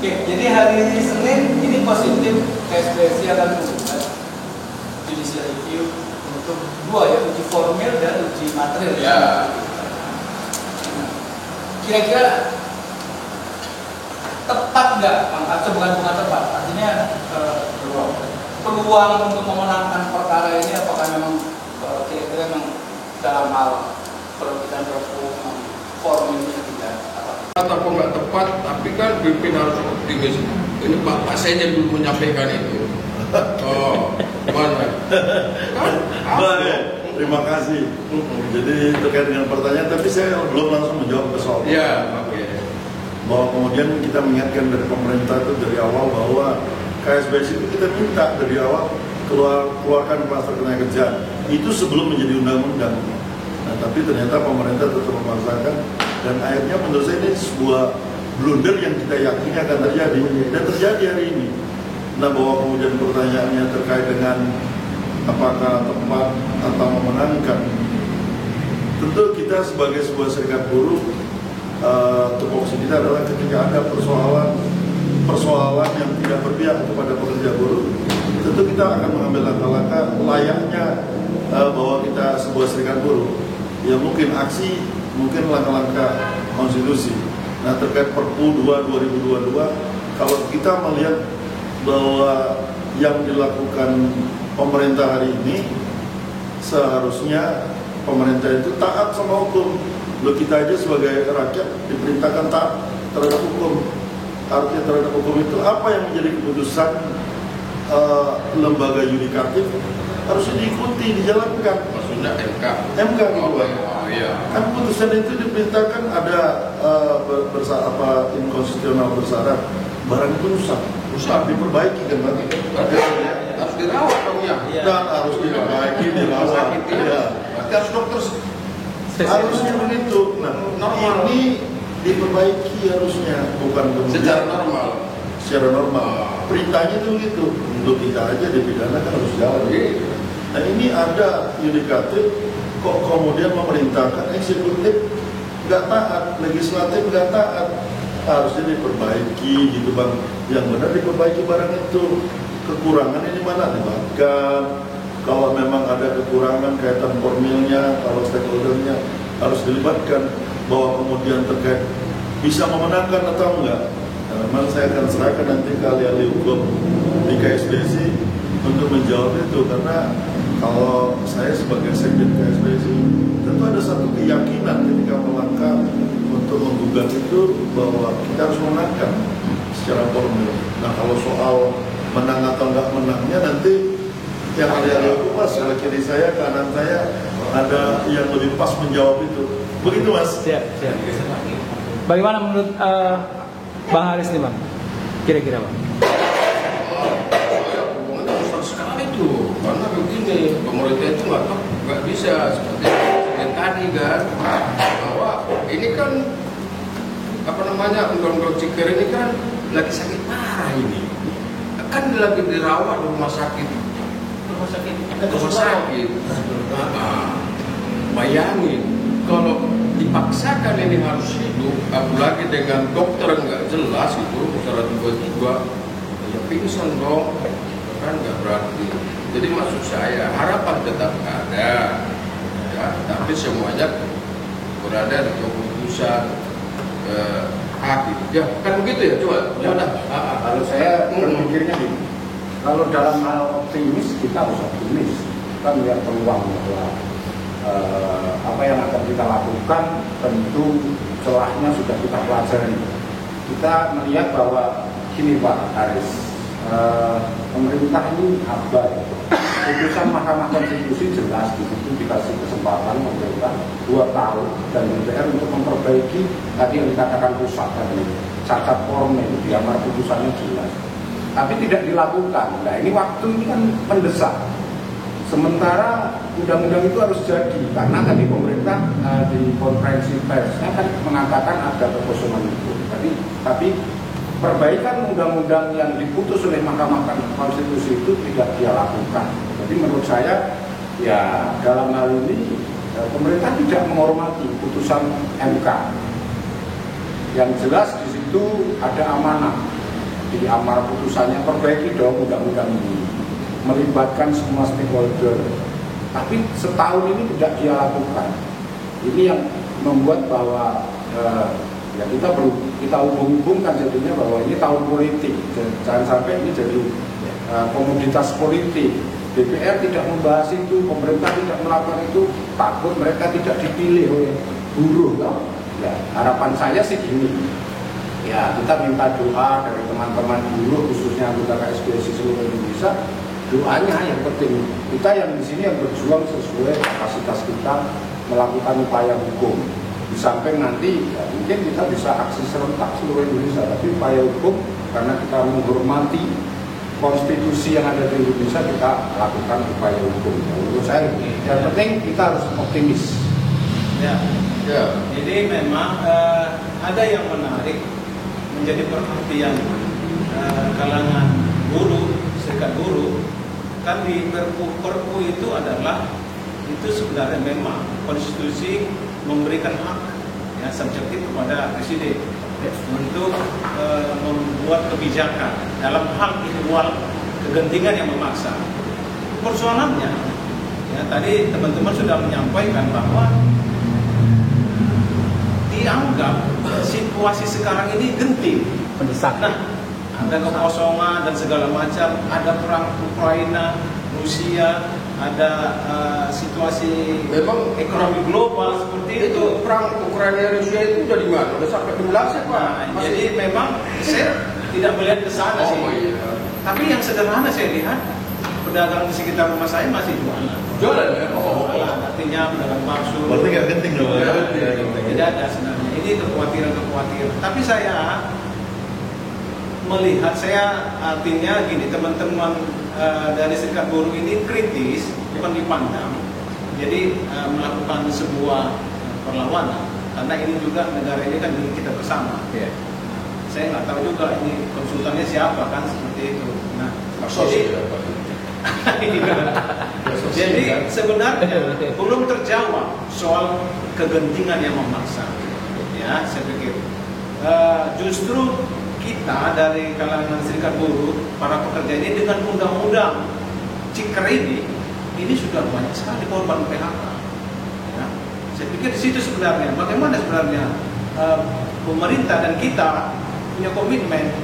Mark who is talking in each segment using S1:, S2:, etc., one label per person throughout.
S1: Oke, jadi hari Senin ini positif KSBSI akan menggunakan judicial review untuk dua ya, uji formil dan uji material.
S2: Ya.
S1: Kira-kira tepat nggak, atau bukan tepat? Artinya peluang untuk memenangkan perkara ini apakah memang kira-kira memang dalam hal perbedaan formilnya tidak?
S2: Atau nggak tepat, tapi kan pimpin harus optimis. Ini Bapak saya dulu menyampaikan itu. Oh, mana?
S3: Terima kasih. Jadi terkait dengan pertanyaan, tapi saya belum langsung menjawab ke soal.
S2: Ya, oke.
S3: Bahwa kemudian kita mengingatkan dari pemerintah itu dari awal bahwa KSBSI itu kita minta dari awal keluarkan klaster ketenagakerjaan. Itu sebelum menjadi undang-undang. Nah, tapi ternyata pemerintah tetap memaksakan, dan akhirnya menurut saya ini sebuah blunder yang kita yakini akan terjadi dan terjadi hari ini. Nah, bahwa kemudian pertanyaannya terkait dengan apakah tepat atau memenangkan, tentu kita sebagai sebuah serikat buruh, tupoksi kita adalah ketika ada persoalan yang tidak berpihak kepada pekerja buruh, tentu kita akan mengambil langkah-langkah layaknya bahwa kita sebuah serikat buruh. Ya mungkin aksi, mungkin langkah-langkah konstitusi. Nah, terkait Perpu 2 2022, kalau kita melihat bahwa yang dilakukan pemerintah hari ini, seharusnya pemerintah itu taat sama hukum. Loh, kita aja sebagai rakyat diperintahkan taat terhadap hukum. Artinya terhadap hukum itu apa yang menjadi keputusan lembaga yudikatif harus diikuti, dijalankan.
S2: Maksudnya MK.
S3: MK gitu.
S2: Oh iya.
S3: Kan putusan itu diperintahkan ada inkonstitusional bersyarat, barang itu rusak diperbaiki kan Pak?
S2: Harus dirawat dong ya.
S3: Dan harus diperbaiki, dirawat. Ya.
S2: Berarti harus dokter.
S3: Harusnya begitu. Nah, ini diperbaiki harusnya, bukan kemudian
S2: Secara normal.
S3: Secara normal. Perintahnya itu begitu. Untuk kita aja dipidana kan harus jalan. Nah, ini ada yudikatif, kok kemudian memerintahkan eksekutif nggak taat, legislatif nggak taat. Harusnya diperbaiki gitu Bang. Yang benar diperbaiki barang itu. Kekurangan ini mana dimakan. Kalau memang ada kekurangan kaitan formilnya, kalau stakeholdernya harus dilibatkan. Bahwa kemudian terkait bisa memenangkan atau enggak. Nah, memang saya akan serahkan nanti ke ahli hukum di KSBSI untuk menjawab itu, karena kalau saya sebagai sekjen KSBSI tentu ada satu keyakinan ketika melangkah untuk menggugat itu bahwa kita harus menangkan secara formil. Nah, kalau soal menang atau enggak menangnya nanti yang ahli hukum Mas, sebelah kiri saya, kanan saya ada yang lebih pas menjawab itu. Begitu Mas.
S1: Siap. Bagaimana menurut Bang Haris nih Bang? Kira-kira Bang?
S2: Hubungannya besar sekali tuh, karena begini, pemerintah itu nggak bisa seperti yang tadi kan, bahwa ini kan undang-undang Ciker ini kan lagi sakit parah ini, kan lagi dirawat di rumah sakit. Nah, bayangin kalau dipaksakan ini harus hidup, apalagi dengan dokter nggak jelas itu, secara tiba-tiba ya pingsan dong, kan nggak berarti. Jadi maksud saya harapan tetap ada, ya, tapi semuanya berada di keputusan hakim. Ya kan begitu ya, coba.
S4: Kalau saya berpikirnya gini, kalau dalam hal optimis kita harus optimis, kita melihat peluang bahwa apa yang akan kita lakukan tentu celahnya sudah kita pelajari. Kita melihat bahwa gini Pak Haris, pemerintah ini abai. Putusan Mahkamah Konstitusi jelas di situ dikasih kesempatan pemerintah 2 tahun dan DPR untuk memperbaiki tadi yang dikatakan rusak tadi, cacat formil di amar putusannya jelas. Tapi tidak dilakukan. Nah, ini waktu ini kan mendesak. Sementara undang-undang itu harus jadi, karena tadi pemerintah di konferensi persnya kan mengatakan ada kekosongan itu. Tapi perbaikan undang-undang yang diputus oleh Mahkamah Konstitusi itu tidak dia lakukan. Jadi menurut saya, ya dalam hal ini pemerintah tidak menghormati putusan MK. Yang jelas di situ ada amanah di amar putusannya, perbaiki dong undang-undang ini, melibatkan semua stakeholder. Tapi setahun ini tidak dia lakukan. Ini yang membuat bahwa ya kita hubung-hubungkan jadinya bahwa ini tahun politik. Jangan sampai ini jadi komoditas politik. DPR tidak membahas itu, pemerintah tidak melakukan itu, takut mereka tidak dipilih oleh buruh. Ya, harapan saya sih gini, ya kita minta doa dari teman-teman buruh, khususnya anggota KSBSI seluruh Indonesia. Doanya yang penting, kita yang di sini yang berjuang sesuai kapasitas kita melakukan upaya hukum. Di samping nanti ya, mungkin kita bisa aksi serentak seluruh Indonesia, tapi upaya hukum karena kita menghormati konstitusi yang ada di Indonesia, kita lakukan upaya hukum. Menurut saya yang penting kita harus optimis.
S1: Ya.
S2: Ya.
S1: Jadi memang ada yang menarik menjadi perhatian kalangan buruh, serikat buruh, kan di Perpu itu adalah itu sebenarnya memang konstitusi memberikan hak ya subjektif kepada presiden untuk membuat kebijakan dalam hal ihwal kegentingan yang memaksa. Persoalannya ya tadi teman-teman sudah menyampaikan bahwa dianggap situasi sekarang ini genting,
S5: pendesak.
S1: Nah, ada kekosongan dan segala macam, ada perang Ukraina, Rusia, ada situasi
S2: Memang
S1: ekonomi global seperti itu.
S2: perang Ukraina Rusia itu udah di mana? Udah sampai bulan sih Pak.
S1: Nah, jadi memang saya tidak melihat ke sana sih.
S2: Iya.
S1: Tapi yang sederhana saya lihat pedagang di sekitar rumah saya masih jualan.
S2: Jualan ya?
S1: Jualan, artinya pedagang bakso.
S3: Berarti nggak genting dong.
S1: Tidak ada sebenarnya. Ini kekhawatiran. Tapi saya melihat, artinya gini, teman-teman dari serikat buruh ini kritis, bukan dipandang. Jadi melakukan sebuah perlawanan. Karena ini juga negara ini kan milik kita bersama.
S5: Yeah.
S1: Saya nggak tahu juga ini konsultannya siapa kan seperti itu. Nah, jadi sebenarnya belum terjawab soal kegentingan yang memaksa. Ya, saya pikir justru kita dari kalangan serikat buruh, para pekerja ini dengan undang-undang Cipta ini sudah banyak sekali korban PHK. Ya, saya pikir di situ sebenarnya, bagaimana sebenarnya pemerintah dan kita punya komitmen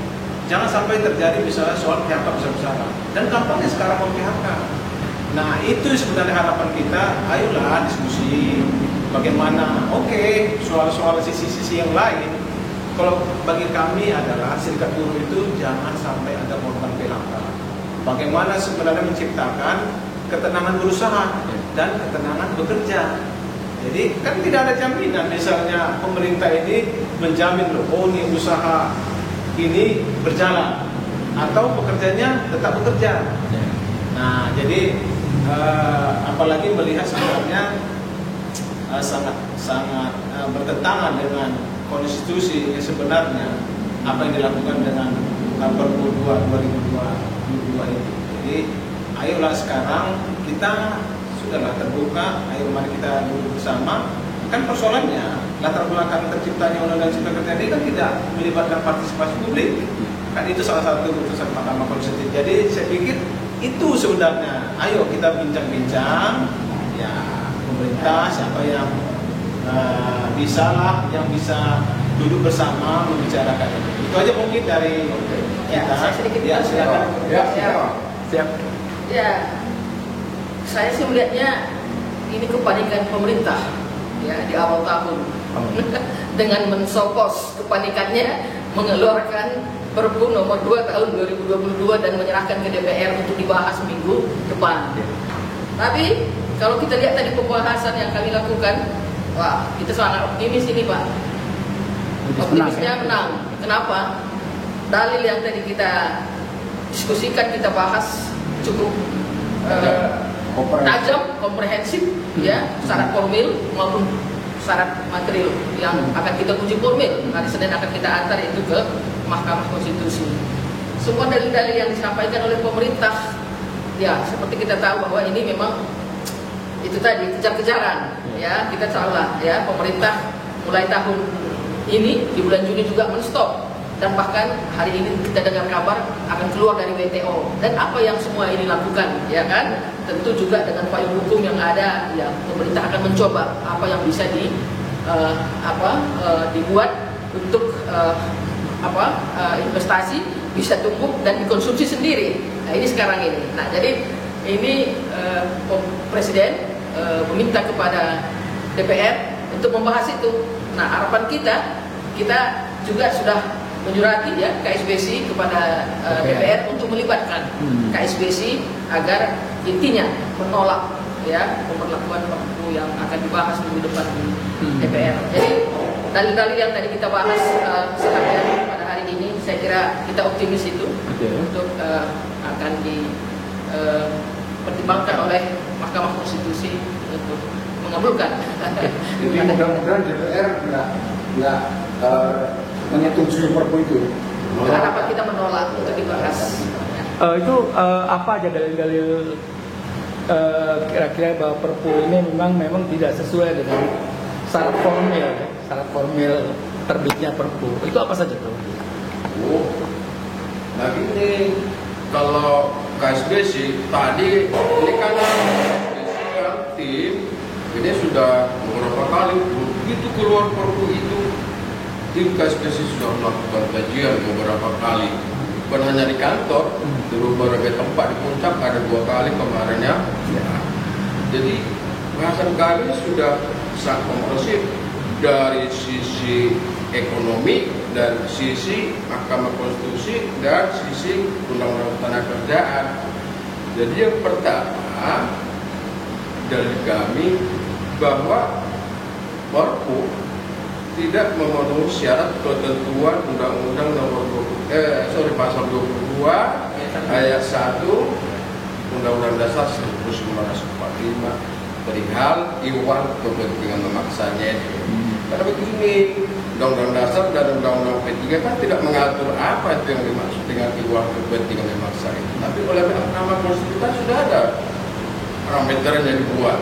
S1: jangan sampai terjadi misalnya soal PHK besar-besaran dan kampanye sekarang mau PHK. Nah itu sebenarnya harapan kita, ayolah diskusi bagaimana. Oke, soal-soal sisi-sisi yang lain, kalau bagi kami adalah serikat buruh itu jangan sampai ada korban PHK. Bagaimana sebenarnya menciptakan ketenangan berusaha dan ketenangan bekerja. Jadi kan tidak ada jaminan misalnya pemerintah ini menjamin loh, oh ini usaha ini berjalan atau pekerjanya tetap bekerja. Nah jadi apalagi melihat sebenarnya sangat bertentangan dengan konstitusi yang sebenarnya apa yang dilakukan dengan Perpu 2/2022 itu. Jadi ayolah sekarang kita sudahlah terbuka, ayo mari kita duduk bersama. Kan persoalannya latar belakang terciptanya undang-undang cipta kerja ini kan tidak melibatkan partisipasi publik. Kan itu salah satu keputusan Mahkamah Konstitusi. Jadi saya pikir itu sebenarnya, ayo kita bincang-bincang ya pemerintah siapa yang yang bisa duduk bersama membicarakan itu. Itu aja mungkin dari kita.
S6: Saya sedikit
S1: silakan.
S5: Siap.
S6: Ya, saya sih melihatnya ini kepanikan pemerintah ya di awal tahun dengan mensokos kepanikannya mengeluarkan Perpu nomor 2 tahun 2022 dan menyerahkan ke DPR untuk dibahas minggu depan. Tapi kalau kita lihat tadi pembahasan yang kami lakukan, wah kita sangat optimis ini Pak. Optimisnya menang. Kenapa? Dalil yang tadi kita diskusikan, kita bahas cukup tajam, komprehensif, ya, syarat formil maupun syarat material yang akan kita uji formil. Hari Senin akan kita antar itu ke Mahkamah Konstitusi. Semua dalil-dalil yang disampaikan oleh pemerintah, ya, seperti kita tahu bahwa ini memang itu tadi kejar-kejaran, ya, kita tahu lah, ya, pemerintah mulai tahun ini di bulan Juni juga menstop dan bahkan hari ini kita dengar kabar akan keluar dari WTO. Dan apa yang semua ini lakukan, ya kan? Tentu juga dengan payung hukum yang ada, ya pemerintah akan mencoba apa yang bisa dibuat untuk investasi bisa tumbuh dan dikonsumsi sendiri. Nah ini sekarang ini. Nah jadi ini Presiden meminta kepada DPR untuk membahas itu. Nah harapan kita juga sudah menyurati ya KSBSI kepada DPR untuk melibatkan KSBSI agar intinya menolak ya pemberlakuan Perpu yang akan dibahas minggu depan di DPR. Jadi dalil-dalil yang tadi kita bahas sekalian pada hari ini, saya kira kita optimis itu untuk akan dipertimbangkan oleh Mahkamah Konstitusi untuk mengabulkan.
S4: Jadi mudah-mudahan DPR nggak menyetujui Perpu itu.
S6: Harapan kita menolak untuk dibahas.
S5: Itu apa aja dalil-dalil kira-kira bahwa Perpu ini memang tidak sesuai dengan syarat formil terbitnya Perpu. Itu apa saja tuh?
S2: Nah gini, kalau KSBSI tadi ini kan KSBSI kan tim ini sudah beberapa kali begitu keluar Perpu itu, tim KSBSI sudah melakukan kajian beberapa kali, bukan hanya di kantor, di beberapa tempat di Puncak ada 2 kali kemarinnya. Jadi bahasan kami sudah sangat komprehensif dari sisi ekonomi dan sisi Mahkamah Konstitusi dan sisi Undang-Undang Ketenagakerjaan. Jadi yang pertama dari kami bahwa Perpu tidak memenuhi syarat ketentuan Undang-Undang pasal 22 ayat 1 Undang-Undang Dasar 1945 perihal iwan kepentingan memaksanya. Karena begini, Undang-Undang Dasar dan Undang-Undang P3 kan tidak mengatur apa itu yang dimaksud dengan iwan kepentingan memaksa itu. Tapi oleh Mahkamah Konstitusi sudah ada parameter yang dibuat.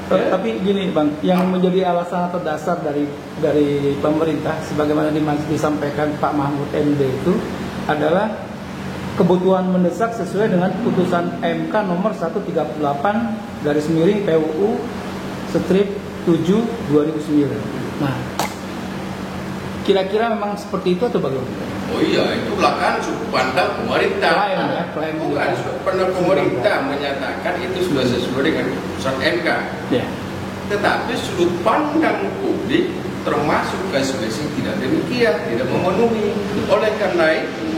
S5: Tapi gini Bang, yang menjadi alasan atau dasar dari pemerintah sebagaimana disampaikan Pak Mahfud MD itu adalah kebutuhan mendesak sesuai dengan putusan MK nomor 138/PUU/7/2009. Nah, kira-kira memang seperti itu atau bagaimana?
S2: Oh iya, itulah kan sudut pandang pemerintah.
S5: Klaim
S2: bukan sudut pandang pemerintah menyatakan itu sudah sesuai dengan putusan MK.
S5: Ya.
S2: Tetapi sudut pandang publik termasuk KSBSI tidak demikian, tidak memenuhi. Oleh karena itu,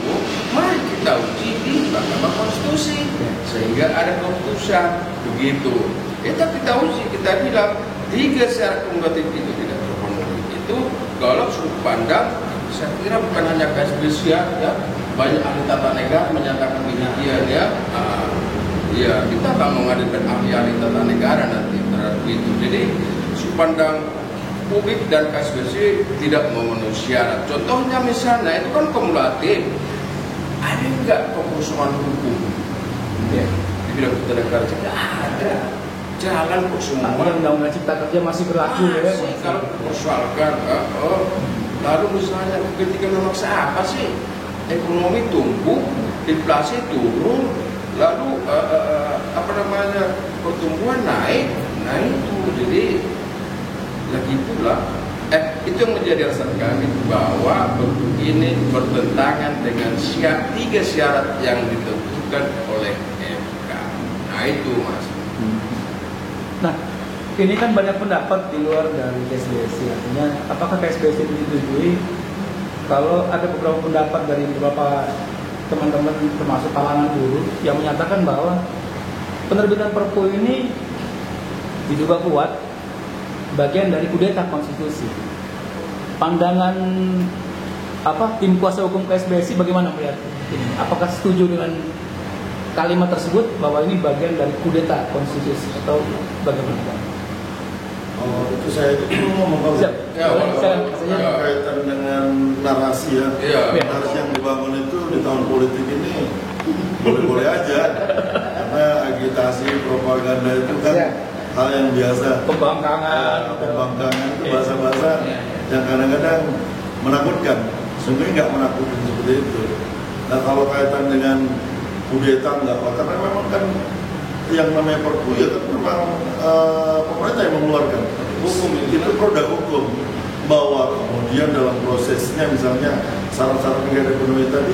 S2: mari kita uji di Mahkamah Konstitusi sehingga ada keputusan begitu. Kita uji, kita bilang 3 syarat kumulatif itu tidak terpenuhi. Itu kalau sudut pandang, saya kira bukan hanya KSBSI ya, banyak ahli tata negara menyatakan demikian ya. Ya kita akan menghadirkan ahli-ahli tata negara nanti terhadap itu. Jadi sudut pandang publik dan KSBSI tidak memenuhi syarat. Contohnya misalnya itu kan kumulatif. Ada enggak kerusuhan hukum? Ya, di bidang ketenagakerjaan tidak ada. Jalan kok semua.
S5: Undang-Undang Cipta Kerja masih berlaku ya.
S2: Kalau persoalkan, lalu misalnya ketika memaksa apa sih? Ekonomi tumbuh, inflasi turun, lalu pertumbuhan naik itu. Jadi lagi pula itu yang menjadi alasan kami bahwa ini bertentangan dengan 3 syarat yang ditentukan oleh MK. Nah itu Mas.
S5: Nah, ini kan banyak pendapat di luar dari KSBSI. Artinya, apakah KSBSI disetujui? Kalau ada beberapa pendapat dari beberapa teman-teman termasuk kalangan buruh yang menyatakan bahwa penerbitan Perpu ini diduga kuat bagian dari kudeta konstitusi. Pandangan tim kuasa hukum KSBSI bagaimana melihat ini? Apakah setuju dengan kalimat tersebut bahwa ini bagian dari kudeta konstitusi atau bagaimana?
S3: Itu saya ngomong kalau kaitan dengan narasi ya. Narasi yang dibangun itu di tahun politik ini boleh-boleh aja, karena agitasi propaganda itu kan hal yang biasa. Pembangkangan itu bahasa-bahasa yang kadang-kadang menakutkan. sebenarnya nggak menakutkan seperti itu. Nah kalau kaitan dengan kudeta enggak, karena memang kan yang namanya Perpu ya kan memang pemerintah yang mengeluarkan hukum, itu produk hukum, bahwa kemudian dalam prosesnya misalnya syarat-syarat negara ekonomi tadi,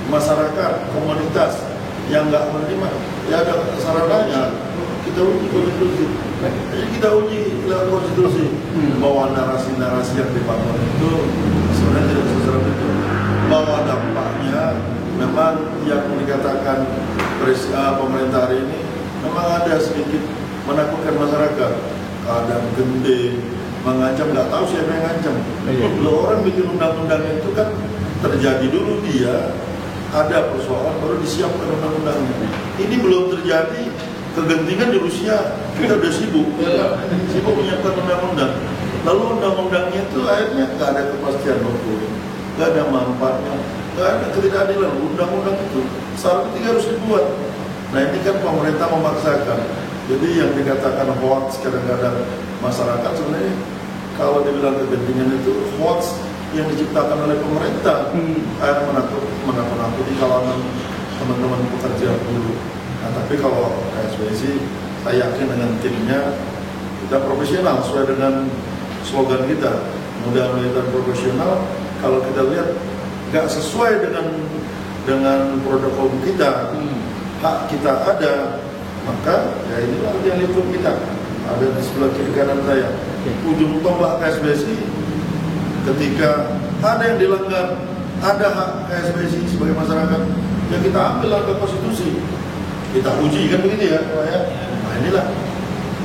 S3: masyarakat, komunitas yang nggak menerima, ya ada sarannya, kita uji konstitusi. Jadi kita uji lewat konstitusi bahwa narasi-narasi yang dibangun itu sebenarnya tidak sesuai itu, bahwa dampaknya memang yang dikatakan pemerintah hari ini memang ada sedikit menakutkan masyarakat, kadang gending, mengancam, nggak tahu siapa yang ngancam. Lo orang bikin undang-undang itu kan terjadi dulu dia ada persoalan baru disiapkan undang-undangnya. Ini belum terjadi, kegentingan di Rusia kita udah sibuk menyiapkan undang-undang. Lalu undang-undangnya itu akhirnya nggak ada kepastian hukum, nggak ada manfaatnya, nggak ada ketidakadilan. Undang-undang itu syarat ketiga harus dibuat. Nah ini kan pemerintah memaksakan. Jadi yang dikatakan hoax kadang-kadang masyarakat sebenarnya kalau dibilang kegentingan itu hoax yang diciptakan oleh pemerintah, menakuti kalangan teman-teman pekerja buruh. Nah tapi kalau KSBSI, saya yakin dengan timnya kita profesional sesuai dengan slogan kita, muda, militer, profesional. Kalau kita lihat nggak sesuai dengan produk hukum kita, hak kita ada, maka ya inilah yang lingkup kita ada di sebelah kiri kanan saya. Ujung tombak KSBSI ketika ada yang dilanggar, ada hak KSBSI sebagai masyarakat, ya kita ambil langkah konstitusi, kita uji kan begitu ya, Pak ya. Nah inilah,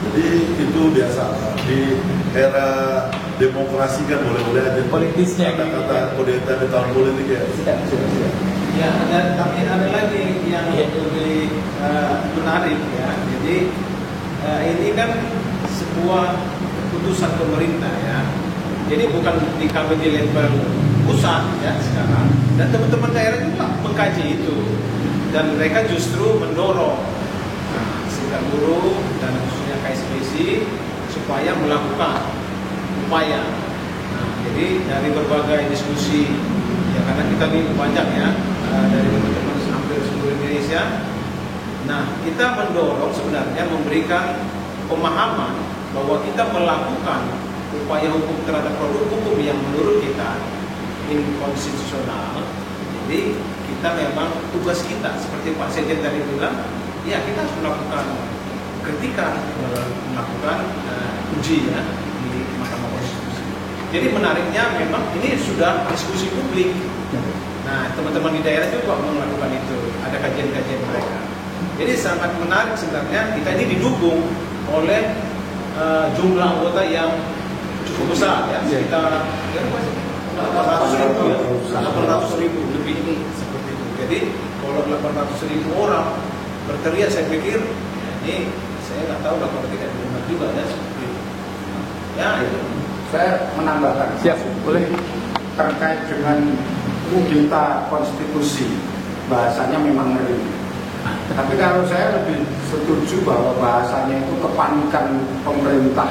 S3: jadi itu biasa di era demokrasi kan boleh-boleh aja
S5: politisnya
S3: kata-kata kudeta di tahun politik ya.
S1: Ya, tapi ada lagi yang lebih menarik ya. Jadi ini kan sebuah keputusan pemerintah ya. Jadi bukan di kami di level pusat ya sekarang. Dan teman-teman daerah juga mengkaji itu. Dan mereka justru mendorong serikat buruh dan khususnya KSBSI supaya melakukan upaya. Nah, jadi dari berbagai diskusi ya, karena kita ini banyak ya dari teman-teman hampir seluruh Indonesia. Nah, kita mendorong sebenarnya memberikan pemahaman bahwa kita melakukan upaya hukum terhadap produk hukum yang menurut kita inkonstitusional. Jadi kita memang tugas kita seperti Pak Sekjen tadi bilang, ya kita harus melakukan kritikan, melakukan uji ya di Mahkamah Konstitusi. Jadi menariknya memang ini sudah diskusi publik. Nah, teman-teman di daerah juga melakukan itu, ada kajian-kajian mereka. Jadi sangat menarik sebenarnya, kita ini didukung oleh jumlah anggota yang cukup besar ya, sekitar 800.000 lebih ini seperti itu. Jadi kalau 800.000 orang berteriak, saya pikir ini saya nggak tahu lah kalau tidak benar juga ya seperti itu. Ya itu.
S4: Saya menambahkan.
S5: Siap, boleh.
S4: Terkait dengan kudeta konstitusi, bahasanya memang ngeri. Tapi kalau saya lebih setuju bahwa bahasanya itu kepanikan pemerintah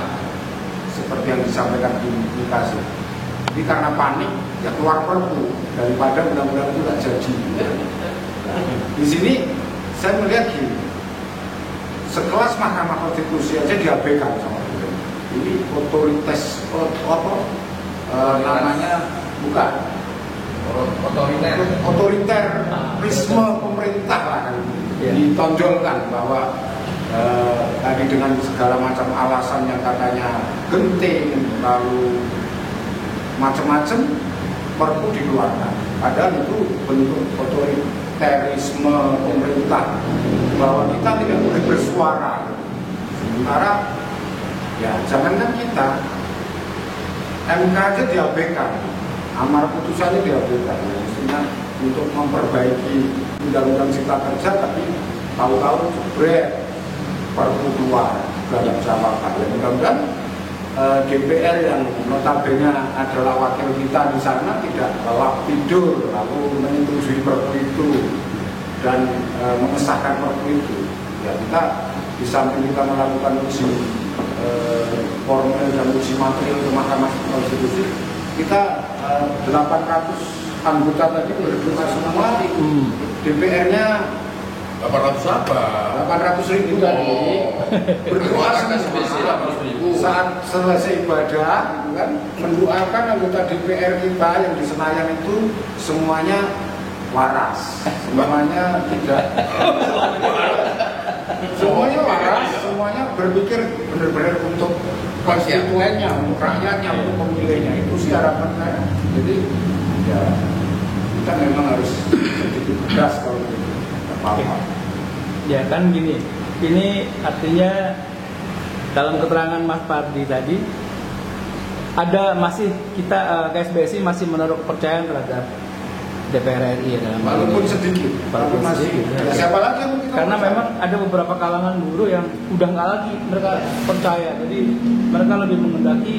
S4: seperti yang disampaikan di publikasi. Jadi karena panik ya keluar perpu daripada undang-undang itu tidak jadi. Di sini saya melihat gini, sekelas Mahkamah Konstitusi aja diabaikan sama pemerintah. Ini otoritas namanya bukan otoriterisme pemerintah lah kan. Ditonjolkan bahwa tadi dengan segala macam alasan yang katanya genting lalu macam-macam perpu dikeluarkan. Padahal itu bentuk otoriterisme pemerintah bahwa kita tidak boleh bersuara. Sementara ya jangankan kita, MK aja diabaikan, amar putusannya diabaikan. Mestinya untuk memperbaiki undang-undang cipta kerja, tapi tahu-tahu jebret perpu keluar gak jawaban. Ya, mudah-mudahan DPR yang notabene adalah wakil kita di sana tidak lawak tidur lalu menyetujui perpu itu dan mengesahkan perpu itu. Ya kita di samping kita melakukan uji formil dan uji material ke Mahkamah Konstitusi, kita 800 anggota tadi berdoa semua, DPR-nya
S2: 800 apa?
S4: 800.000 tadi berdoa saat selesai ibadah gitu kan, mendoakan anggota DPR kita yang di Senayan itu semuanya waras, semuanya tidak semuanya waras, semuanya berpikir benar-benar untuk konstituennya, untuk rakyatnya, untuk pemilihnya. Itu sih harapan saya. Jadi ya kita memang harus sedikit tegas kalau gitu. Apa-apa.
S5: Ya kan gini, ini artinya dalam keterangan Mas Pardi tadi ada masih kita KSBSI masih menaruh kepercayaan terhadap DPR RI ya dalam
S4: walaupun sedikit,
S5: walaupun sedikit.
S4: Ya, siapa lagi yang kita
S5: karena
S4: percaya?
S5: memang ada beberapa kalangan buruh yang udah nggak lagi mereka percaya, jadi mereka lebih mengendaki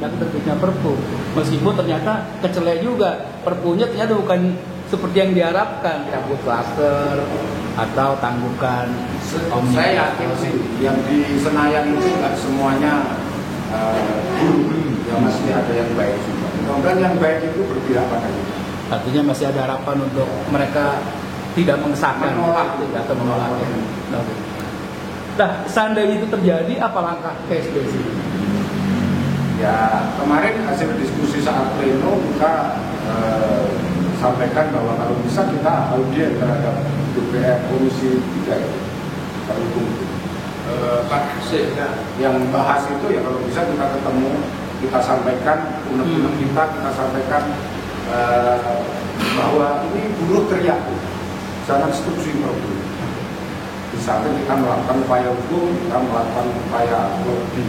S5: terbitnya Perpu, meskipun ternyata kecelek juga Perpunya ternyata bukan seperti yang diharapkan, cabut klaster atau tangguhkan
S4: Saya yakin sih yang di Senayan itu nggak semuanya guru, ya masih ada yang baik juga. Kemudian yang baik itu berpihak pada kita.
S5: Artinya masih ada harapan untuk mereka tidak mengesahkan atau menolak. Nah, seandainya itu terjadi, apa langkah KSBSI?
S4: Ya kemarin hasil diskusi saat pleno kita sampaikan bahwa kalau bisa kita audit terhadap DPR Komisi 3 itu, hukum
S2: Pak Sih,
S4: yang bahas itu ya kalau bisa kita ketemu, kita sampaikan unek-unek kita sampaikan bahwa ini buruh teriak, jangan setuju Perpu. Di samping kita melakukan upaya hukum, kita melakukan upaya lobby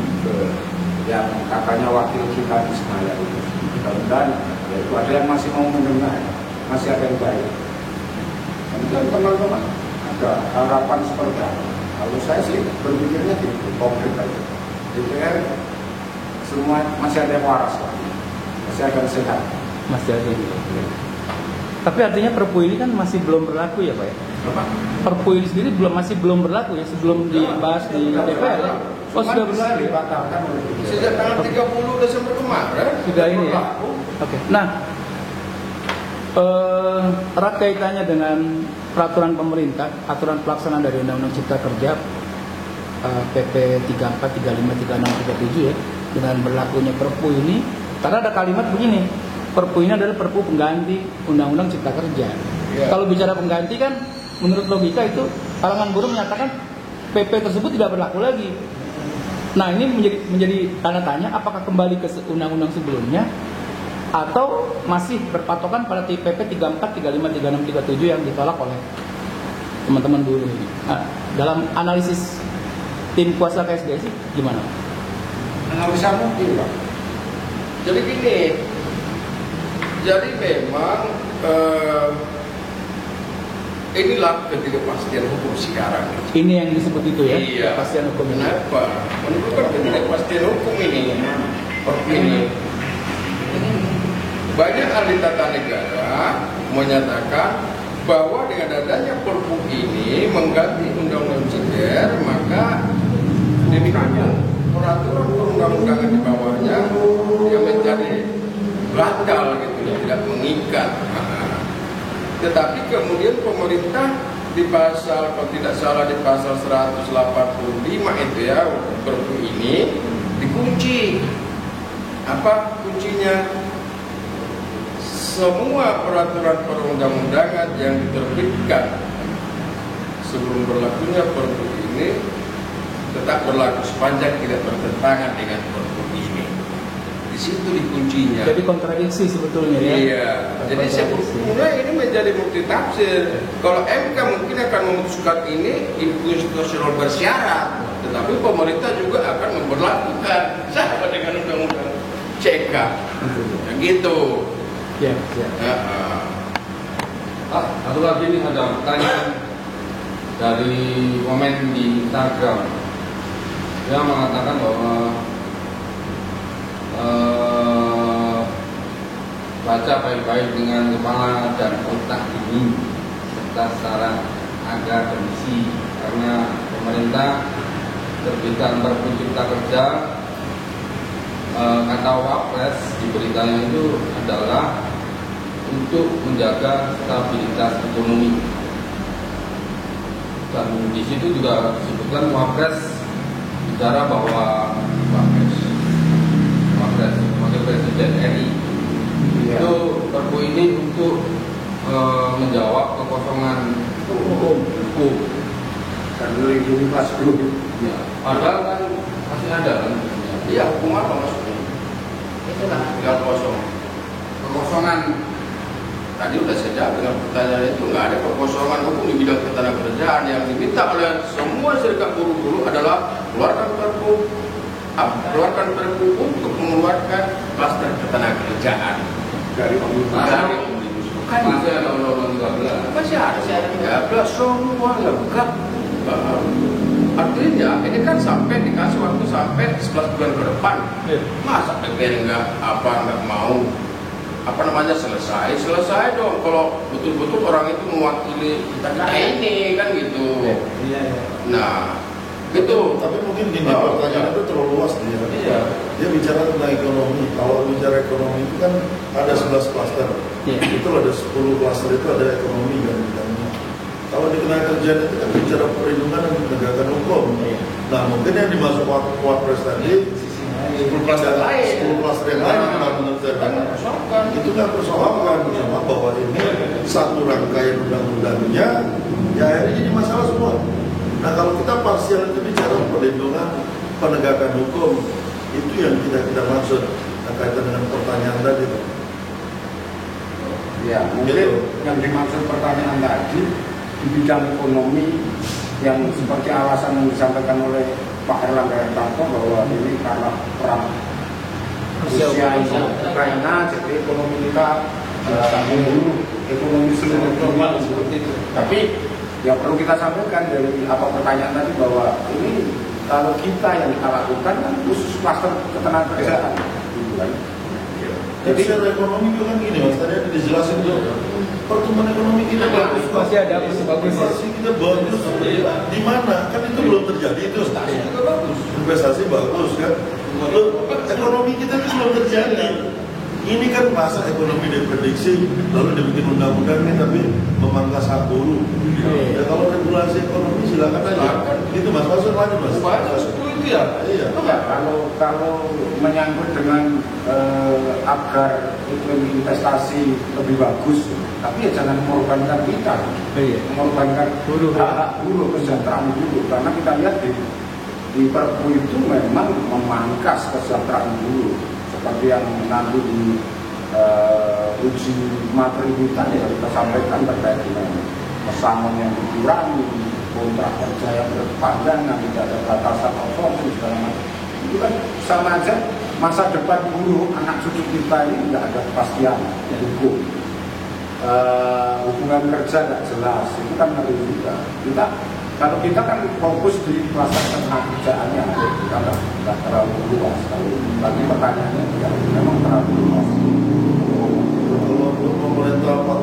S4: yang katanya wakil kita di Senayan itu. Mudah-mudahan ya itu ada yang masih mau mendengar, masih ada yang baik. Dan teman-teman ada harapan seperti apa? Kalau saya sih berpikirnya gitu, konkret aja. DPR semua masih ada yang waras lagi, masih akan sehat.
S5: Masih ada gitu. Tapi artinya Perpu ini kan masih belum berlaku ya Pak ya? Perpu ini sendiri masih belum berlaku ya sebelum dibahas di DPR ya? Oh sudah berlaku.
S4: Dibatalkan oleh DPR.
S2: sejak tanggal 30 Desember kemarin
S5: Sudah ini ya? Oke. Nah, erat kaitannya dengan peraturan pemerintah, aturan pelaksanaan dari Undang-Undang Cipta Kerja PP 34, 35, 36, 37 ya, dengan berlakunya Perpu ini, karena ada kalimat begini, Perpu ini adalah Perpu pengganti Undang-Undang Cipta Kerja.
S2: Ya.
S5: Kalau bicara pengganti kan, menurut logika itu kalangan buruh menyatakan PP tersebut tidak berlaku lagi. Nah ini menjadi tanda tanya, apakah kembali ke undang-undang sebelumnya atau masih berpatokan pada PP 34, 35, 36, 37 yang ditolak oleh teman-teman buruh ini. Nah, dalam analisis tim kuasa KSBSI gimana?
S4: Analisa mungkin Pak.
S2: Jadi gini, jadi memang inilah ketidakpastian hukum sekarang.
S5: Ini yang disebut itu ya?
S2: Iya.
S5: Kepastian hukum ini.
S2: Kenapa? Menunjukkan ketidakpastian hukum ini. Ini banyak ahli tata negara menyatakan bahwa dengan adanya Perpu ini mengganti Undang-Undang CPR, maka demikian peraturan perundang-undangan di bawahnya yang menjadi batal gitu ya, tidak mengikat. Tetapi kemudian pemerintah di pasal, kalau tidak salah di pasal 185 itu ya, Perpu ini dikunci. Apa kuncinya? Semua peraturan perundang-undangan yang diterbitkan sebelum berlakunya Perpu ini tetap berlaku sepanjang tidak bertentangan dengan Perpu ini. Di situ dikuncinya.
S5: Jadi kontradiksi sebetulnya ya?
S2: Iya. Jadi sebetulnya ini menjadi multi tafsir. Kalau MK mungkin akan memutuskan ini inkonstitusional bersyarat, tetapi pemerintah juga akan memperlakukan sama dengan undang-undang CK. Gitu.
S5: Ya, ya.
S7: Satu lagi nih ada pertanyaan dari komen di Instagram. Dia mengatakan bahwa baca baik-baik dengan kepala dan otak ini serta secara akademisi, karena pemerintah terbitkan Perpu Cipta Kerja, kata Wapres di beritanya itu adalah untuk menjaga stabilitas ekonomi. Dan di situ juga disebutkan Wapres bicara bahwa Wapres Wakil Presiden RI itu Perpu ini untuk menjawab kekosongan hukum
S4: dan melindungi kelas dulu.
S7: ya. Padahal kan masih ada kan?
S2: Iya, hukum apa maksudnya?
S6: Itulah.
S2: Tinggal kosong. Kekosongan tadi udah saya jawab dengan pertanyaan itu, nggak ada kekosongan hukum di bidang ketenagakerjaan. Yang diminta oleh semua serikat buruh dulu adalah keluarkan Perpu untuk mengeluarkan klaster ketenagakerjaan
S4: Dari
S2: dari
S7: Masih ada undang-undang 13.
S2: masih ada 13 semua lengkap. Artinya ini kan sampai dikasih waktu sampai 11 bulan ke depan. Masa DPR nggak mau selesai dong. Kalau betul-betul orang itu mewakili kita ini kan gitu.
S1: Iya.
S2: Nah gitu.
S3: Tapi mungkin gini, pertanyaan itu terlalu luas dia.
S2: Iya.
S3: Dia bicara tentang ekonomi. Kalau bicara ekonomi itu kan ada 11 klaster. Itu ada 10 klaster itu ada ekonomi dan bidangnya. Kalau di ketenagakerjaan itu kan bicara perlindungan dan penegakan hukum. Nah mungkin yang dimasuk Wapres tadi 10 klaster yang lain menurut saya itu kan persoalan cuma bahwa ini satu rangkaian undang-undangnya ya akhirnya jadi masalah semua. Nah kalau kita parsial itu bicara perlindungan penegakan hukum itu yang kita maksud kaitan dengan pertanyaan tadi.
S4: Ya, mungkin yang dimaksud pertanyaan tadi di bidang ekonomi yang seperti alasan yang disampaikan oleh Pak Erlangga Hartarto bahwa ini karena perang Rusia Ukraina, jadi ekonomi kita membunuh ekonomi seluruh dunia seperti itu. Tapi yang perlu kita sampaikan dari apa pertanyaan tadi bahwa ini kalau kita yang kita lakukan kan khusus kluster ketenagakerjaan, gitu kan.
S3: Jadi secara ekonomi itu kan gini mas, tadi ada dijelasin tuh pertumbuhan ekonomi kita bagus,
S5: Masih ada bagus.
S3: investasi kita bagus. Di mana? Kan itu belum terjadi itu. Investasi bagus kan. Loh, ekonomi kita itu belum terjadi. Ini kan masa ekonomi diprediksi lalu dibikin undang-undang ini tapi memangkas hak buruh. Ya kalau regulasi ekonomi silakan aja. Itu mas, maksud lanjut mas.
S2: Ya.
S3: Iya.
S4: Kalau menyangkut dengan agar iklim investasi lebih bagus, tapi ya jangan mengorbankan kita, mengorbankan hak buruh, kesejahteraan buruh, karena kita lihat di Perpu itu memang memangkas kesejahteraan buruh, seperti yang nanti di uji materi kita ya kita sampaikan terkait dengan pesangon yang dikurangi, kontrak kerja yang berkepanjangan, tidak ada batasan outsourcing segala macam. Itu kan sama aja masa depan buruh anak cucu kita ini tidak ada kepastian hukum. Hubungan kerja tidak jelas, itu kan ngeri juga. Kalau kita kan fokus di kluster ketenagakerjaannya, kita nggak terlalu luas. Tapi pertanyaannya ya, memang terlalu luas.
S3: Kalau pemerintah Pak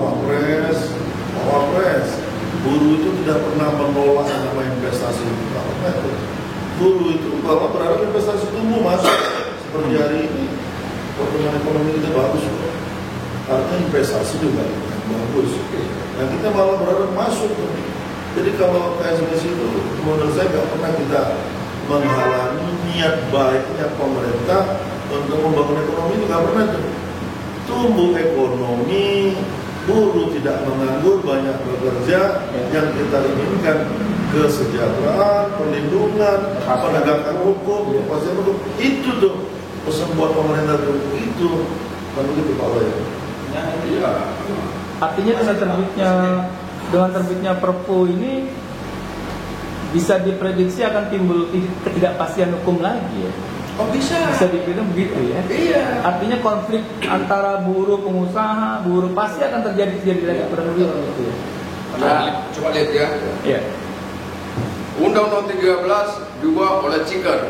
S3: Wapres, buruh itu tidak pernah menolak yang namanya investasi. Buruh itu kalau berharap investasi tumbuh masuk seperti hari ini pertumbuhan ekonomi kita bagus, artinya investasi juga bagus. Nah kita malah berharap masuk. Jadi kalau KSBS itu menurut saya nggak pernah kita menghalangi niat baiknya pemerintah untuk membangun ekonomi itu nggak pernah tumbuh ekonomi, buruh tidak menganggur, banyak bekerja, yang kita inginkan kesejahteraan, perlindungan, penegakan hukum, kepastian hukum. Itu tuh pesan buat pemerintah itu, kan begitu Pak Wahyu.
S2: Iya.
S5: Artinya dengan terbitnya Perpu ini bisa diprediksi akan timbul ketidakpastian hukum lagi ya.
S2: Oh bisa.
S5: Bisa dibilang begitu ya.
S2: Iya.
S5: Artinya konflik antara buruh pengusaha, buruh pasti akan terjadi lagi kurang lebih gitu ya.
S2: Nah, coba lihat ya.
S5: Iya.
S2: Undang-Undang 13 diubah oleh Ciker.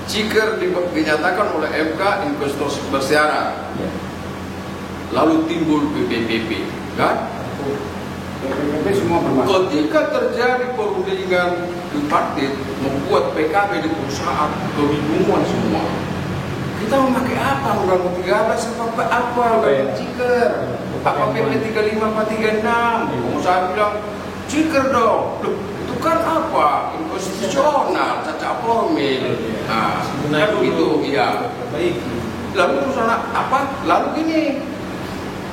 S2: Ciker dinyatakan oleh MK investor bersyarat.
S5: Ya.
S2: Lalu timbul PPPP, kan?
S4: PPP semua bermasalah.
S2: Ketika terjadi perundingan tripartit membuat PKB di perusahaan kebingungan semua. kita memakai apa undang 13 apa undang ciker, apa PP 35 apa 36. Pengusaha bilang ciker dong. Loh, itu kan apa? Inkonstitusional, cacat formil. Nah, kan begitu, iya. Lalu perusahaan apa? Lalu gini,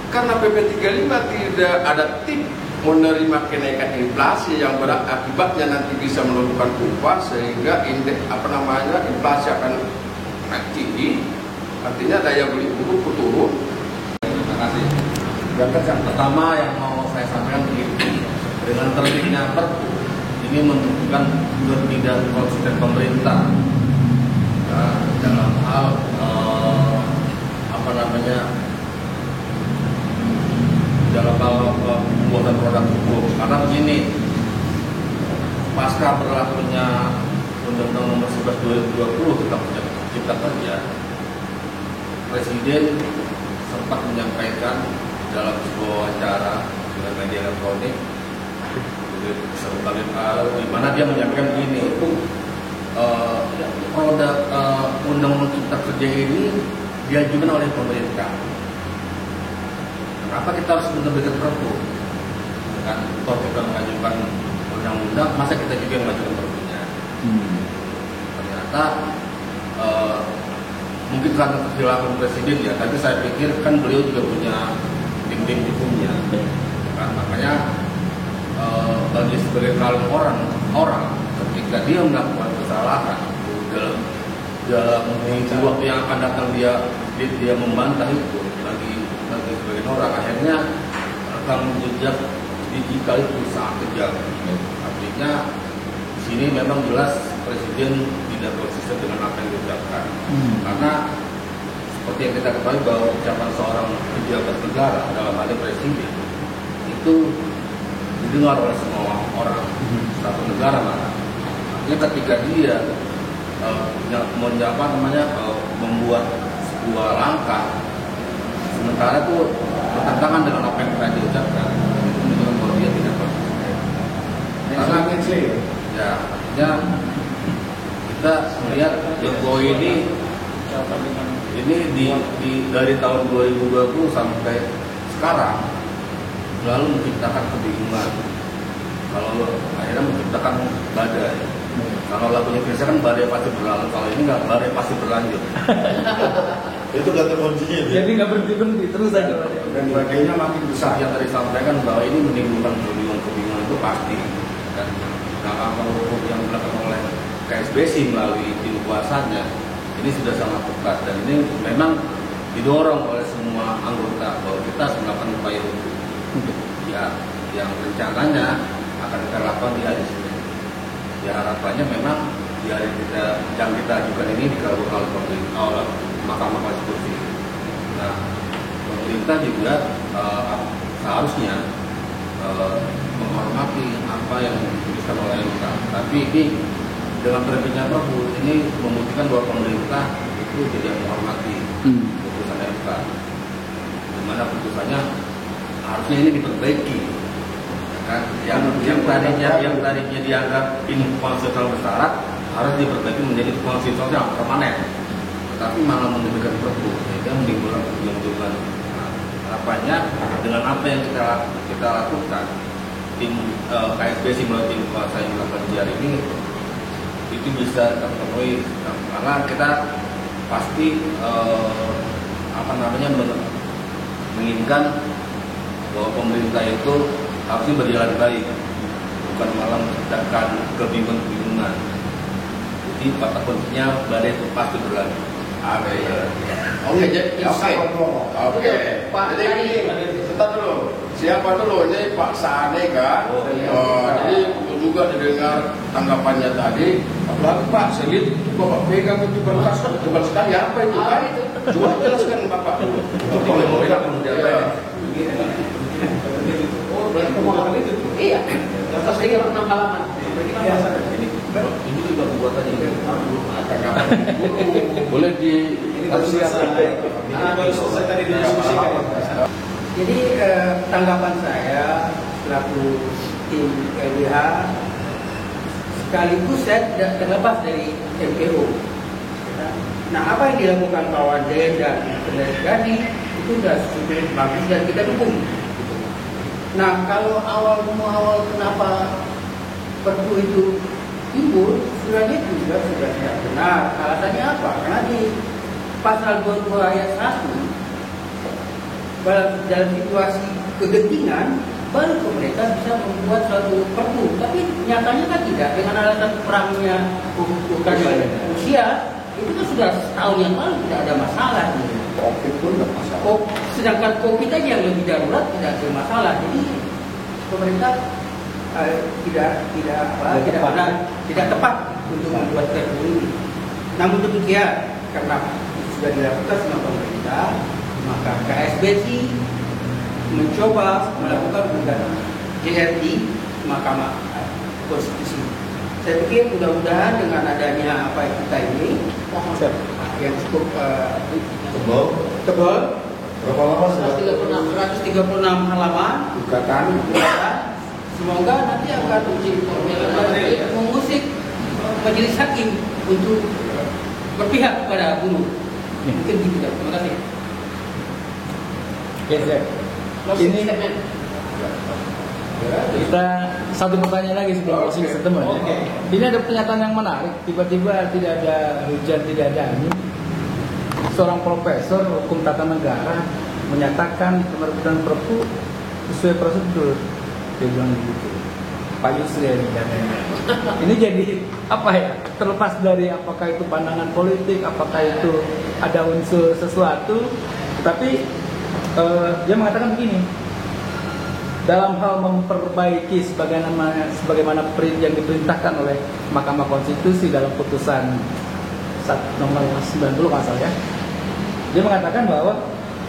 S2: karena PP 35 tidak ada tip menerima kenaikan inflasi yang berakibatnya nanti bisa menurunkan upah sehingga indeks inflasi akan naik tinggi, artinya daya beli buruh turun.
S7: Terima kasih.
S4: Yang pertama yang mau saya sampaikan begini, dengan terbitnya Perpu ini menunjukkan ketidak konsisten pemerintah dalam hal dalam hal pembuatan produk hukum. Karena begini, pasca berlakunya Undang-Undang Nomor 11 2020 tentang Cipta Kerja, Presiden sempat menyampaikan dalam sebuah wawancara dengan media elektronik di mana dia menyampaikan begini, produk Undang-Undang Cipta Kerja ini diajukan oleh pemerintah. Kenapa kita harus menerbitkan Perpu? Kan kalau kita mengajukan undang-undang, masa kita juga mengajukan Perpunya? Ternyata mungkin karena kesilapan presiden ya, tapi saya pikir kan beliau juga punya tim hukumnya. Kan makanya bagi sebagai kalangan orang ketika dia melakukan kesalahan dalam waktu yang akan datang dia membantah itu bagi sebagian orang, akhirnya akan jejak digital itu sangat kejam. Artinya di sini memang jelas presiden tidak konsisten dengan apa yang diucapkan. Karena seperti yang kita ketahui bahwa ucapan seorang pejabat negara dalam hal ini presiden itu didengar oleh semua orang satu negara mana. Artinya ketika dia membuat sebuah langkah sementara itu bertentangan dengan apa yang pernah diucapkan, itu menunjukkan bahwa dia tidak konsisten. Karena ya, artinya kita melihat Jokowi ini dari tahun 2020 sampai sekarang selalu menciptakan kebingungan. Kalau akhirnya menciptakan badai. Kalau lagunya biasa kan badai pasti berlalu, kalau ini nggak, badai pasti berlanjut.
S3: Itu kata kuncinya.
S5: Jadi nggak berhenti terus saja.
S4: Dan badainya makin besar.
S2: Yang tadi sampaikan bahwa ini menimbulkan kebingungan itu pasti. Dan langkah hukum yang dilakukan oleh KSBSI melalui tim kuasanya ini sudah sangat tepat, dan ini memang didorong oleh semua anggota bahwa kita harus melakukan upaya hukum ya, yang rencananya akan kita lakukan di hari Senin. Ya harapannya memang di hari yang kita ajukan ini dikabulkan oleh Mahkamah Konstitusi. Nah, pemerintah juga seharusnya menghormati apa yang diputuskan oleh MK. Tapi ini dengan terbitnya Perpu ini membuktikan bahwa pemerintah itu tidak menghormati putusan MK. Di mana putusannya harusnya ini diperbaiki. Kan? Yang tadinya dianggap inkonstitusional bersyarat harus diperbaiki menjadi konstitusional permanen. Tetapi malah menerbitkan Perpu, sehingga menimbulkan kebingungan. Harapannya dengan apa yang kita lakukan, tim KSBSI melalui tim kuasa yang melakukan hari ini itu bisa terpenuhi, karena kita pasti menginginkan bahwa pemerintah itu harusnya berjalan baik, bukan malah menciptakan kebingungan. Jadi kata kuncinya badai itu pasti berlalu.
S6: Oke. Pak,
S2: jadi sebentar dulu. Siapa dulu? Ini Pak Sane kan? Jadi juga didengar tanggapannya tadi. Apalagi Pak Selit, Bapak pegang itu berkas tebal sekali, apa itu kan? Coba jelaskan Bapak dulu.
S6: Iya. Terus 36 halaman.
S2: Ini juga buatannya boleh di
S1: harus selesai. Baru selesai tadi diskusikan.
S5: Jadi tanggapan saya selaku tim LBH, sekaligus saya tidak terlepas dari MPO.
S8: Nah, apa yang dilakukan Pak Waden dan Gadi itu sudah cukup bagus dan kita dukung. Nah, kalau awal kenapa Perpu itu timbul, sebenarnya juga sudah tidak benar. Alasannya apa? Karena di pasal 22 ayat 1 dalam situasi kegentingan baru pemerintah bisa membuat suatu perpu, tapi nyatanya kan tidak, dengan alasan perangnya bukan usia itu kan sudah setahun yang lalu, tidak ada masalah.
S4: COVID pun tidak masalah.
S8: Sedangkan COVID aja yang lebih darurat tidak ada masalah. Jadi pemerintah tidak tepat untuk membuat perpu ini. Namun demikian, karena sudah dilakukan sama pemerintah, maka KSBSI mencoba melakukan gugatan JRT Mahkamah Konstitusi. Saya pikir mudah-mudahan dengan adanya apa kita ini yang cukup tebal,
S3: Berapa lama sudah?
S8: 136 halaman
S4: Gugatan.
S8: semoga nanti akan mengusik majelis hakim untuk berpihak kepada buruh. Mungkin gitu. Terima kasih.
S5: Ini kita satu pertanyaan lagi sebelum closing statement. Ini ada pernyataan yang menarik. Tiba-tiba tidak ada hujan, tidak ada angin. Seorang profesor hukum tata negara menyatakan penerbitan Perpu sesuai prosedur. Dia bilang begitu. Pak Yusri ini jadi apa ya? Terlepas dari apakah itu pandangan politik, apakah itu ada unsur sesuatu, tapi dia mengatakan begini. Dalam hal memperbaiki sebagaimana yang diperintahkan oleh Mahkamah Konstitusi dalam putusan nomor 90 pasal ya, dia mengatakan bahwa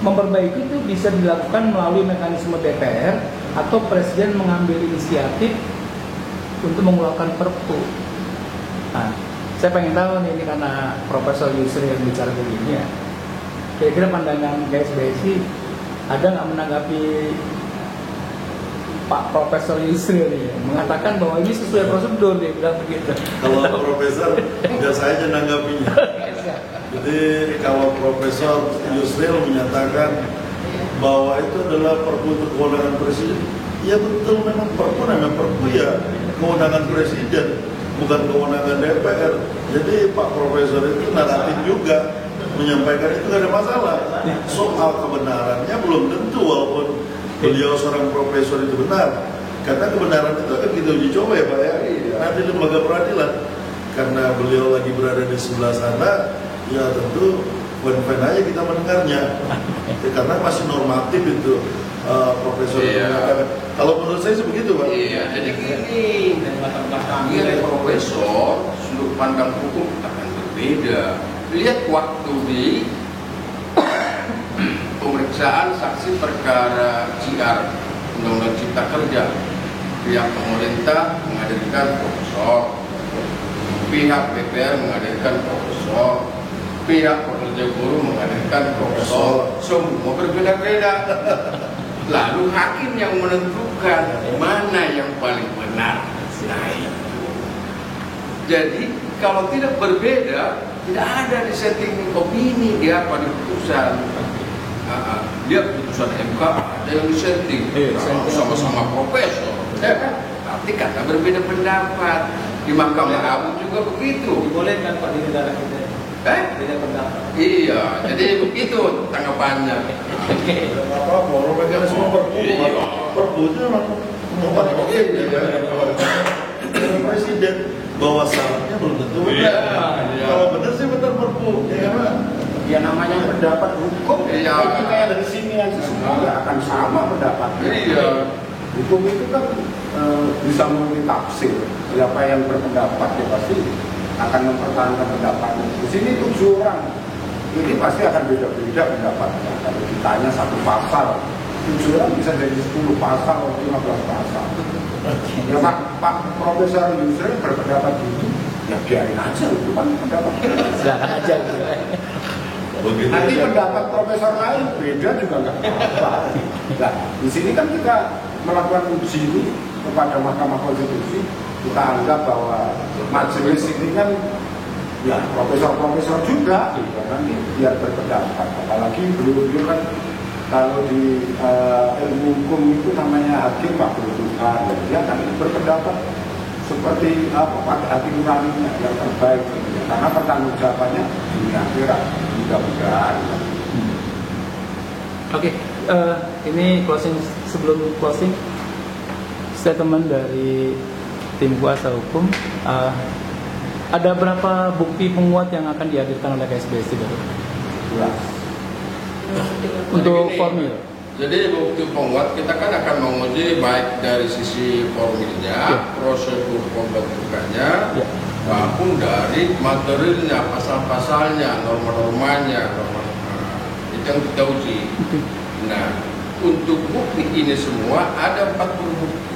S5: memperbaiki itu bisa dilakukan melalui mekanisme DPR atau Presiden mengambil inisiatif untuk mengeluarkan Perpu. Nah, saya pengen tahu nih, ini karena Profesor Yusri yang bicara begini ya, kira-kira pandangan KSBSI ada nggak menanggapi Pak Profesor Yusri ini mengatakan bahwa ini sesuai prosedur, dia bilang begitu.
S3: Kalau Profesor biasa aja nanggapinya. Jadi kalau Profesor Yusril menyatakan bahwa itu adalah Perpu untuk kewenangan Presiden, ya betul, memang Perpu ya kewenangan Presiden, bukan kewenangan DPR. Jadi Pak Profesor itu naratif juga menyampaikan itu tidak ada masalah. Soal kebenarannya belum tentu, walaupun beliau seorang profesor itu benar, karena kebenaran itu akan kita uji coba ya Pak ya, nanti lembaga peradilan. Karena beliau lagi berada di sebelah sana, ya tentu fan-fan aja kita mendengarnya, karena masih normatif itu profesor itu mengatakan. Kalau menurut saya begitu Pak.
S2: Iya, jadi gini, dia profesor, sudut pandang hukum akan berbeda. Lihat waktu di pemeriksaan saksi perkara CR Undang-Undang Cipta Kerja, pihak pemerintah menghadirkan profesor, pihak DPR menghadirkan profesor, pihak pekerja buruh menghadirkan profesor, semua berbeda-beda. Lalu hakim yang menentukan mana yang paling benar. Nah itu. Jadi kalau tidak berbeda, tidak ada dissenting opini dia pada putusan. Dia putusan MK ada yang dissenting, sama-sama profesor, tapi karena berbeda pendapat. Di Mahkamah Agung juga begitu.
S1: Dibolehkan Pak di negara kita. Beda pendapat.
S2: Iya, jadi begitu tanggapannya.
S3: Apa mekanisme Perpu itu memang Presiden bahwa syaratnya belum tentu benar. Kalau benar sih benar Perpu, ya kan?
S4: Ya namanya pendapat hukum, etika yang dari sini aja semua nggak akan sama pendapatnya.
S2: Iya.
S4: Hukum itu kan bisa multitafsir. Siapa yang berpendapat ya pasti akan mempertahankan pendapatnya. Di sini 7 orang, ini pasti akan beda-beda pendapatnya. Kalau ditanya satu pasal, 7 orang bisa jadi 10 pasal atau 15 pasal. Ya Pak Profesor Yusri berpendapat gitu, ya biarin aja itu kan pendapat.
S5: Silakan aja.
S4: Nanti pendapat profesor lain beda juga nggak apa-apa. Nah, di sini kan kita melakukan uji ini kepada Mahkamah Konstitusi. Kita anggap bahwa majelis ini kan ya profesor-profesor juga gitu kan, biar berpendapat. Apalagi beliau kan kalau di ilmu hukum itu namanya hakim wakil Tuhan, ya, dia kan berpendapat seperti pada hati nuraninya yang terbaik gitu. Karena pertanggungjawabannya dunia akhirat, mudah-mudahan.
S5: Oke, ini sebelum closing statement dari tim kuasa hukum. Ada berapa bukti penguat yang akan dihadirkan oleh KSBSI baru? Untuk formil.
S2: Jadi bukti penguat kita kan akan menguji baik dari sisi formilnya, prosedur pembentukannya, maupun dari materialnya, pasal-pasalnya, norma-normanya, itu yang kita uji. Nah, untuk bukti ini semua ada 40 bukti.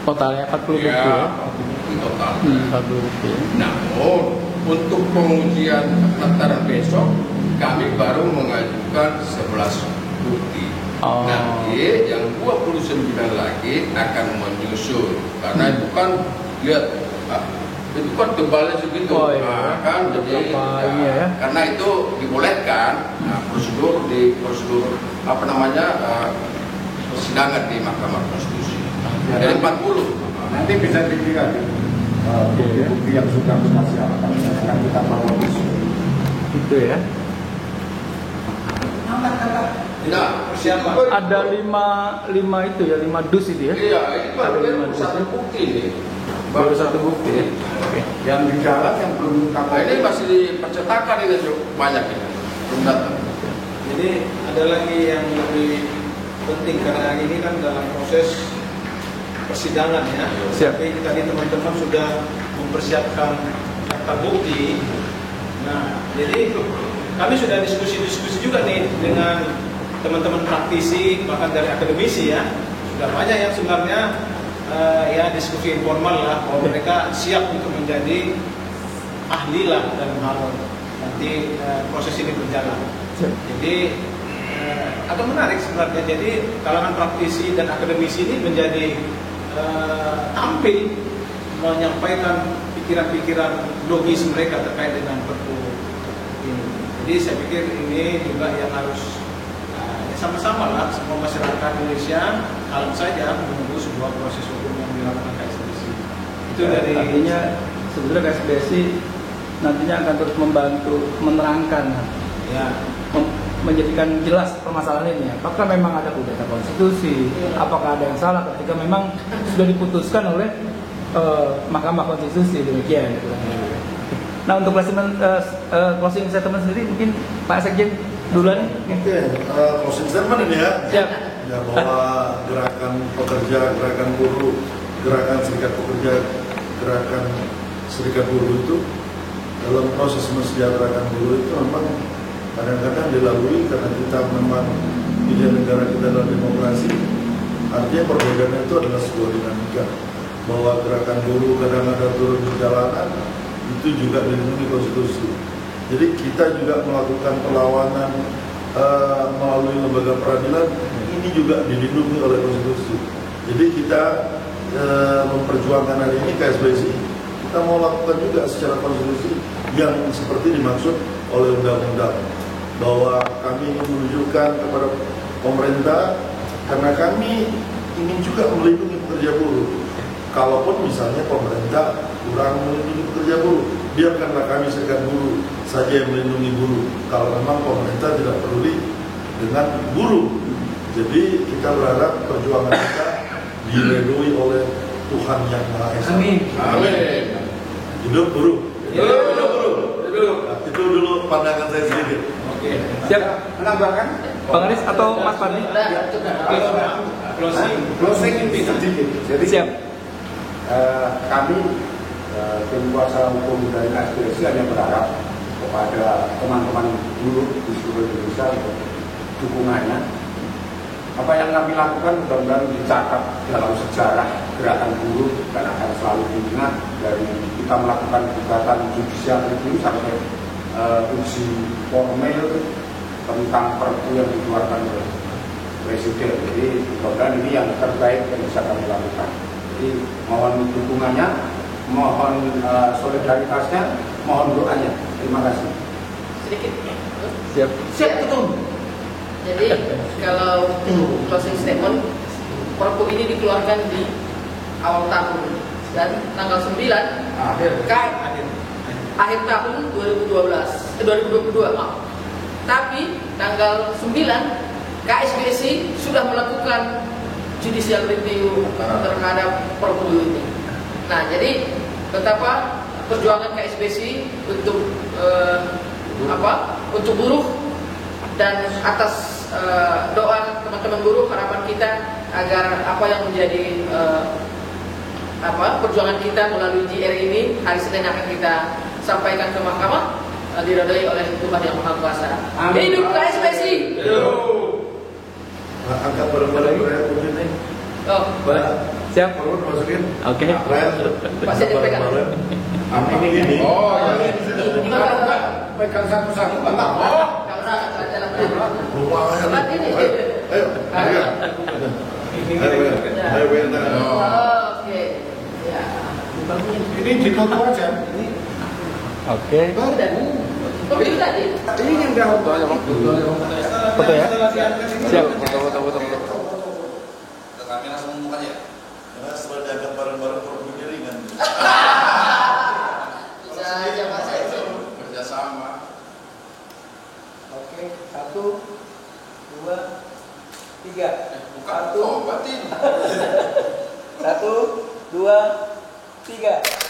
S5: Totalnya 40 bukti ya?
S2: 40 bukti total.
S5: 40 bukti.
S2: Namun, untuk pengujian pendaftaran besok, kami baru mengajukan 11 bukti. Nanti yang 29 lagi akan menyusul. Karena itu kan, lihat, itu kan tebalnya segitu. Kan, jadi, karena itu dibolehkan, prosedur persidangan di Mahkamah Konstitusi. Dari 40.
S4: Nanti bisa dilihat bukti yang sudah kita siapkan, akan kita bawa
S5: Gitu ya.
S2: Nah, siapa?
S5: Ada 5 itu ya, 5 dus itu ya?
S2: Iya, itu baru satu bukti nih.
S5: Baru satu bukti ya?
S4: Oke. Yang di jalan yang belum
S2: Nah, ini masih di percetakan ini banyak ini. Belum datang.
S1: Jadi ada lagi yang lebih penting karena ini kan dalam proses persidangan ya. Tapi tadi teman-teman sudah mempersiapkan daftar bukti. Nah, jadi kami sudah diskusi juga nih dengan teman-teman praktisi bahkan dari akademisi ya. Sudah banyak yang sebenarnya ya diskusi informal lah bahwa mereka siap untuk menjadi ahli lah dalam hal nanti proses ini berjalan. Jadi agak menarik sebenarnya. Jadi kalangan praktisi dan akademisi ini menjadi tampil menyampaikan pikiran-pikiran logis mereka terkait dengan perpu ini. Jadi saya pikir ini juga yang harus sama-sama lah semua masyarakat Indonesia kalem saja menunggu sebuah proses hukum yang dilakukan KSBSI. Itu dari
S5: artinya sebenarnya KSBSI nantinya akan terus membantu menerangkan ya, menjadikan jelas permasalahan ini. Apakah memang ada kudeta konstitusi? Apakah ada yang salah ketika memang sudah diputuskan oleh Mahkamah Konstitusi demikian? Nah, untuk closing statement sendiri mungkin Pak Sekjen duluan.
S3: Closing statement ini ya.
S5: Siap.
S3: Ya, bahwa gerakan pekerja, gerakan buruh, gerakan serikat pekerja, gerakan serikat buruh itu dalam proses mensejahterakan buruh itu memang kadang-kadang dilalui karena kita memang pilihan negara kita adalah demokrasi. Artinya perbedaan itu adalah sebuah dinamika bahwa gerakan buruh kadang-kadang turun di jalanan itu juga dilindungi konstitusi. Jadi kita juga melakukan perlawanan melalui lembaga peradilan, ini juga dilindungi oleh konstitusi. Jadi kita memperjuangkan hari ini KSBSI, kita mau lakukan juga secara konstitusi yang seperti dimaksud oleh undang-undang, bahwa kami ingin menunjukkan kepada pemerintah karena kami ingin juga melindungi pekerja buruh. Kalaupun misalnya pemerintah kurang melindungi pekerja buruh, biarkanlah kami serikat buruh saja yang melindungi buruh. Kalau memang pemerintah tidak peduli dengan buruh, jadi kita berharap perjuangan kita diridhoi oleh Tuhan Yang Maha Esa.
S5: Amin.
S2: Amin.
S3: Hidup buruh.
S2: Hidup buruh.
S3: Nah, itu dulu pandangan saya sedikit.
S2: Oke.
S5: Siap.
S4: menambahkan
S5: Bang Aris atau Mas Fadli?
S4: closing sedikit. Jadi
S5: Siap.
S4: Kami tim kuasa hukum dari KSBSI hanya berharap kepada teman-teman buruh di seluruh Indonesia untuk dukungannya. Apa yang kami lakukan mudah-mudahan dicatat dalam sejarah gerakan buruh dan akan selalu diingat dari kita melakukan gugatan judicial review sampai uji formil tentang perpu yang dikeluarkan oleh Presiden. Jadi mudah-mudahan ini yang terbaik yang bisa kami lakukan. Jadi mohon dukungannya mohon solidaritasnya, mohon doanya. Terima kasih.
S6: Sedikit.
S5: Siap.
S4: Siap betul.
S6: Jadi kalau closing statement, Perpu ini dikeluarkan di awal tahun dan tanggal 9 akhir tahun 2022 maaf. Tapi tanggal 9 KSBSI sudah melakukan judicial review terhadap Perpu ini. Nah, jadi betapa perjuangan KSBSI untuk untuk buruh dan atas doa teman-teman buruh, harapan kita agar apa yang menjadi perjuangan kita melalui JR ini hari Senin akan kita sampaikan ke mahkamah, diridhoi oleh Tuhan Yang Maha Kuasa. Hidup KSBSI.
S3: Angkat bareng-bareng mungkin nih.
S6: Oh,
S5: Siap.
S3: Perut masukin.
S5: Oke.
S6: Masih ada pegang.
S3: Ini.
S2: Oh, ya.
S4: Pegang satu-satu kan?
S3: Lumayan. Ayo.
S6: Oke. Ya.
S4: Ini ditutup aja.
S5: Oke.
S6: Pemilu tadi.
S4: Ini yang jauh.
S5: Foto ya. Siap.
S2: Foto.
S9: Kami langsung mukanya ya?
S3: Karena setelah diangkat bareng-bareng perutnya ringan.
S6: Bisa aja Mas Eko.
S2: Kerjasama.
S5: Oke. 1, 2, 3.
S2: Bukan obatin.
S5: 1, 2, 3.